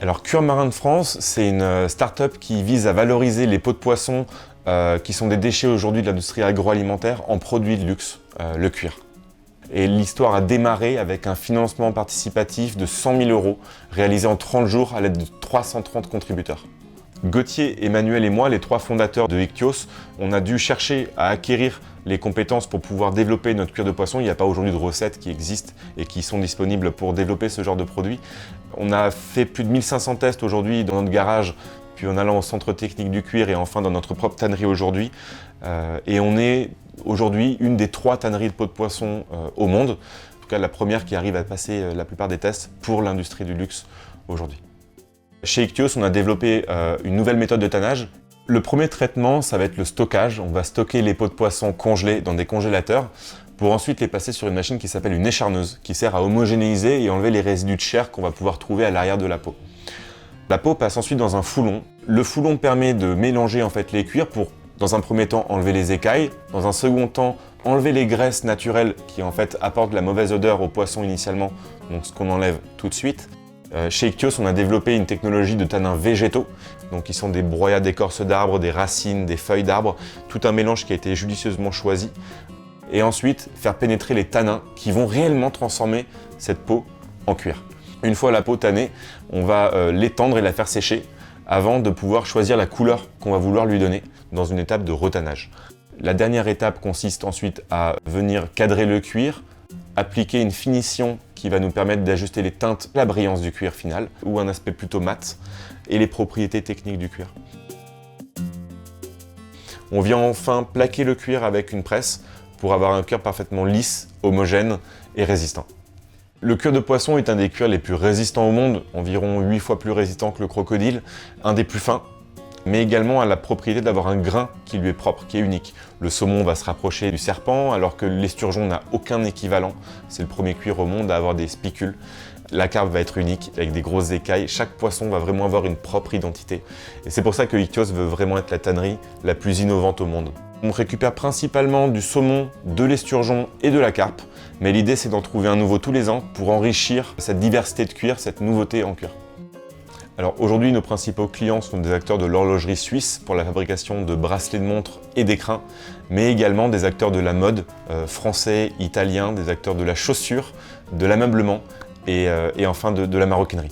Alors Cuir Marin de France, c'est une start-up qui vise à valoriser les peaux de poisson qui sont des déchets aujourd'hui de l'industrie agroalimentaire en produits de luxe, le cuir. Et l'histoire a démarré avec un financement participatif de 100 000 € réalisé en 30 jours à l'aide de 330 contributeurs. Gauthier, Emmanuel et moi, les 3 fondateurs de Ichthyoos, on a dû chercher à acquérir les compétences pour pouvoir développer notre cuir de poisson. Il n'y a pas aujourd'hui de recettes qui existent et qui sont disponibles pour développer ce genre de produit. On a fait plus de 1500 tests aujourd'hui dans notre garage, puis en allant au centre technique du cuir et enfin dans notre propre tannerie aujourd'hui. Et on est aujourd'hui une des 3 tanneries de peau de poisson au monde. En tout cas, la première qui arrive à passer la plupart des tests pour l'industrie du luxe aujourd'hui. Chez Ichthyoos, on a développé une nouvelle méthode de tannage. Le premier traitement, ça va être le stockage. On va stocker les peaux de poisson congelées dans des congélateurs pour ensuite les passer sur une machine qui s'appelle une écharneuse, qui sert à homogénéiser et enlever les résidus de chair qu'on va pouvoir trouver à l'arrière de la peau. La peau passe ensuite dans un foulon. Le foulon permet de mélanger en fait les cuirs pour, dans un premier temps, enlever les écailles, dans un second temps, enlever les graisses naturelles qui en fait apportent la mauvaise odeur au poisson initialement, donc ce qu'on enlève tout de suite. Chez Ichthyoos, on a développé une technologie de tanins végétaux, donc qui sont des broyats d'écorces d'arbres, des racines, des feuilles d'arbres, tout un mélange qui a été judicieusement choisi. Et ensuite, faire pénétrer les tanins qui vont réellement transformer cette peau en cuir. Une fois la peau tannée, on va l'étendre et la faire sécher avant de pouvoir choisir la couleur qu'on va vouloir lui donner dans une étape de retannage. La dernière étape consiste ensuite à venir cadrer le cuir, appliquer une finition qui va nous permettre d'ajuster les teintes, la brillance du cuir final, ou un aspect plutôt mat, et les propriétés techniques du cuir. On vient enfin plaquer le cuir avec une presse pour avoir un cuir parfaitement lisse, homogène et résistant. Le cuir de poisson est un des cuirs les plus résistants au monde, environ 8 fois plus résistant que le crocodile, un des plus fins, mais également a la propriété d'avoir un grain qui lui est propre, qui est unique. Le saumon va se rapprocher du serpent, alors que l'esturgeon n'a aucun équivalent. C'est le premier cuir au monde à avoir des spicules. La carpe va être unique, avec des grosses écailles. Chaque poisson va vraiment avoir une propre identité. Et c'est pour ça que Ichthyoos veut vraiment être la tannerie la plus innovante au monde. On récupère principalement du saumon, de l'esturgeon et de la carpe, mais l'idée c'est d'en trouver un nouveau tous les ans pour enrichir cette diversité de cuir, cette nouveauté en cuir. Alors aujourd'hui, nos principaux clients sont des acteurs de l'horlogerie suisse pour la fabrication de bracelets de montres et d'écrins, mais également des acteurs de la mode français, italiens, des acteurs de la chaussure, de l'ameublement et enfin de la maroquinerie.